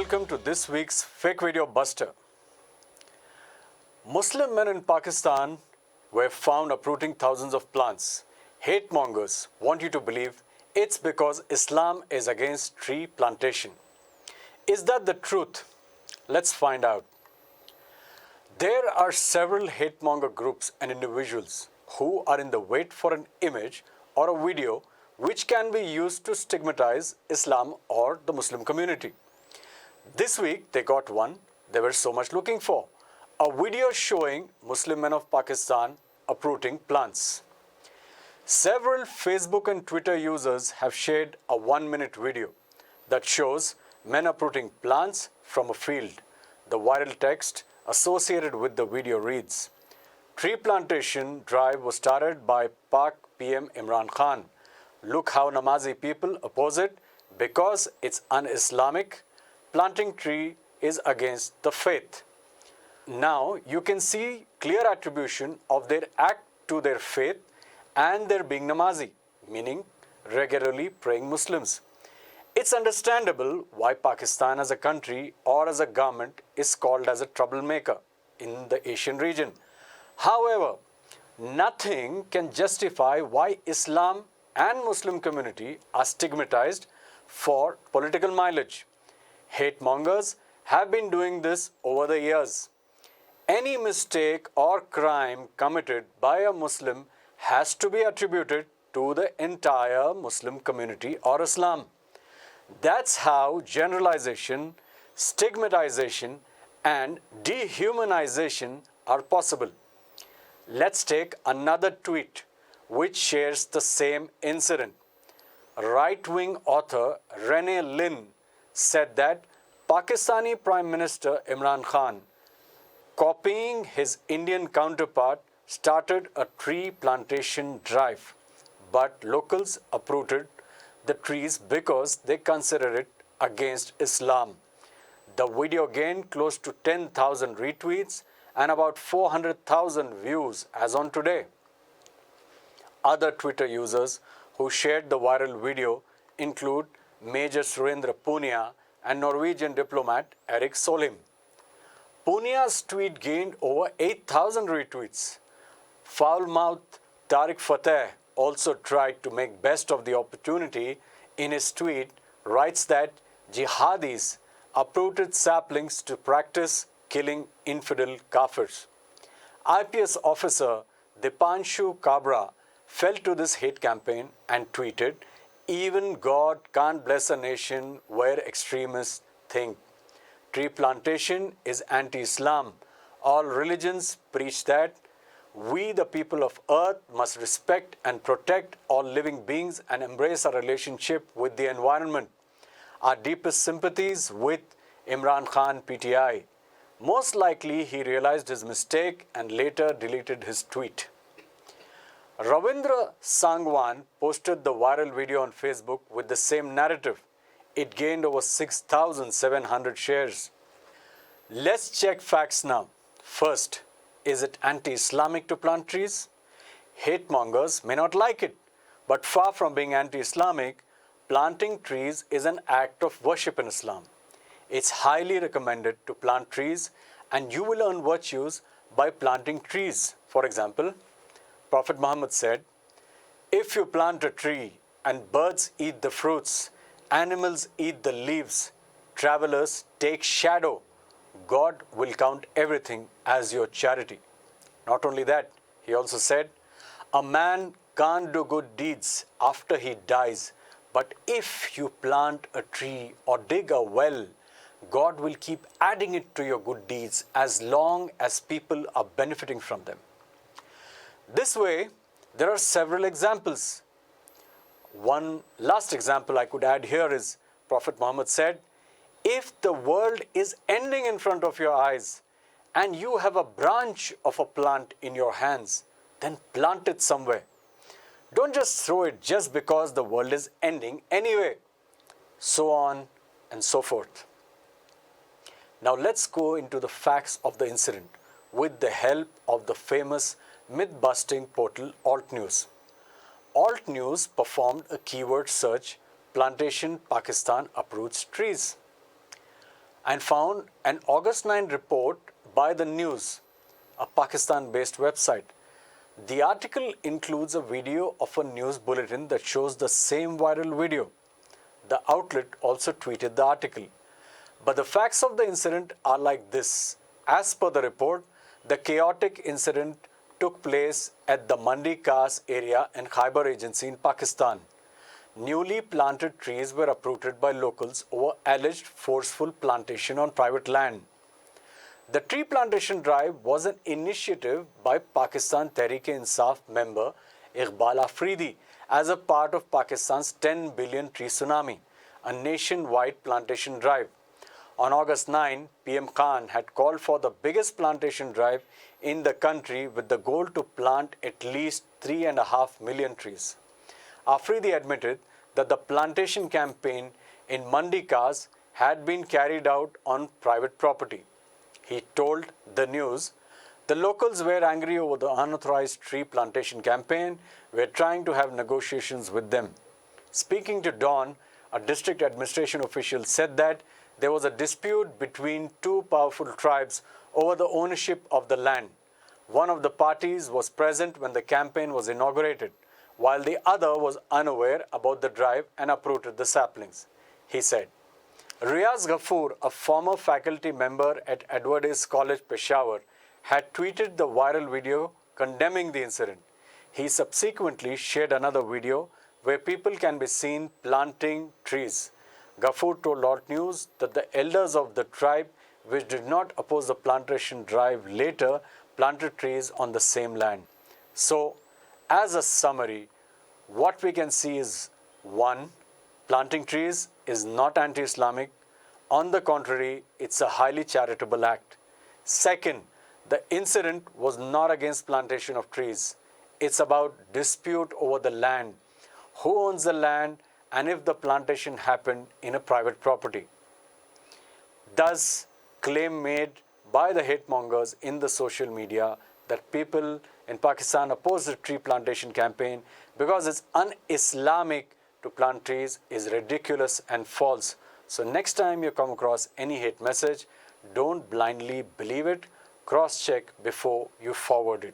welcome to this week's Fake Video Buster. Muslim men in Pakistan were found uprooting thousands of plants. Hate mongers want you to believe it's because Islam is against tree plantation. Is that the truth? Let's find out. There are several hate monger groups and individuals who are in the wait for an image or a video which can be used to stigmatize Islam or the Muslim community. This week, they got one they were so much looking for, a video showing Muslim men of Pakistan uprooting plants. Several Facebook and Twitter users have shared a 1-minute video that shows men uprooting plants from a field. The viral text associated with the video reads, "Tree plantation drive was started by Pak PM Imran Khan. Look how Namazi people oppose it because it's un-Islamic. Planting tree is against the faith." Now you can see clear attribution of their act to their faith and their being Namazi, meaning regularly praying Muslims. It's understandable why Pakistan as a country or as a government is called as a troublemaker in the Asian region. However, nothing can justify why Islam and Muslim community are stigmatized for political mileage. Hate mongers have been doing this over the years. Any mistake or crime committed by a Muslim has to be attributed to the entire Muslim community or Islam. That's how generalization, stigmatization, and dehumanization are possible. Let's take another tweet which shares the same incident. Right-wing author Rene Lin said that Pakistani Prime Minister Imran Khan, copying his Indian counterpart, started a tree plantation drive, but locals uprooted the trees because they considered it against Islam. The video gained close to 10,000 retweets and about 400,000 views as on today. Other Twitter users who shared the viral video include Major Surendra Punia and Norwegian diplomat Erik Solheim. Punia's tweet gained over 8,000 retweets. Foul-mouthed Tariq Fateh also tried to make best of the opportunity. In his tweet, writes that jihadis uprooted saplings to practice killing infidel kafirs. IPS officer Dipanshu Kabra fell to this hate campaign and tweeted, "Even God can't bless a nation where extremists think. Tree plantation is anti-Islam. All religions preach that we, the people of earth, must respect and protect all living beings and embrace our relationship with the environment. Our deepest sympathies with Imran Khan PTI." Most likely, he realized his mistake and later deleted his tweet. Ravindra Sangwan posted the viral video on Facebook with the same narrative. It gained over 6,700 shares. Let's check facts now. First, is it anti-Islamic to plant trees? Hate mongers may not like it, but far from being anti-Islamic, planting trees is an act of worship in Islam. It's highly recommended to plant trees, and you will earn virtues by planting trees. For example, Prophet Muhammad said, "If you plant a tree and birds eat the fruits, animals eat the leaves, travelers take shadow, God will count everything as your charity." Not only that, he also said, "A man can't do good deeds after he dies, but if you plant a tree or dig a well, God will keep adding it to your good deeds as long as people are benefiting from them." This way, there are several examples. One last example I could add here is Prophet Muhammad said, "If the world is ending in front of your eyes and you have a branch of a plant in your hands, then plant it somewhere. Don't just throw it just because the world is ending anyway." So on and so forth. Now let's go into the facts of the incident with the help of the famous myth-busting portal Alt News. Alt News performed a keyword search, "Plantation Pakistan uproots trees." and found an August 9 report by The News, a Pakistan-based website. The article includes a video of a news bulletin that shows the same viral video. The outlet also tweeted the article. But the facts of the incident are like this. As per the report, the chaotic incident took place at the Mandi Khas area in Khyber Agency in Pakistan. Newly planted trees were uprooted by locals over alleged forceful plantation on private land. The tree plantation drive was an initiative by Pakistan Tehreek-e-Insaf member Iqbal Afridi as a part of Pakistan's 10 billion tree tsunami, a nationwide plantation drive. On August 9, PM Khan had called for the biggest plantation drive in the country with the goal to plant at least 3.5 million trees. Afridi admitted that the plantation campaign in Mandi Khas had been carried out on private property. He told The News, the locals were angry over the unauthorized tree plantation campaign. We're trying to have negotiations with them. Speaking to Dawn, a district administration official said that there was a dispute between two powerful tribes over the ownership of the land. One of the parties was present when the campaign was inaugurated, while the other was unaware about the drive and uprooted the saplings, he said. Riaz Ghafoor, a former faculty member at Edwardes College, Peshawar, had tweeted the viral video condemning the incident. He subsequently shared another video where people can be seen planting trees. Ghafoor told Alt News that the elders of the tribe, which did not oppose the plantation drive, later planted trees on the same land. So, as a summary, what we can see is 1. Planting trees is not anti-Islamic. On the contrary, it's a highly charitable act. 2nd, the incident was not against plantation of trees. It's about dispute over the land. Who owns the land and if the plantation happened in a private property. Thus, claim made by the hate mongers in the social media that people in Pakistan oppose the tree plantation campaign because it's un-Islamic to plant trees is ridiculous and false. So next time you come across any hate message, don't blindly believe it. Cross-check before you forward it.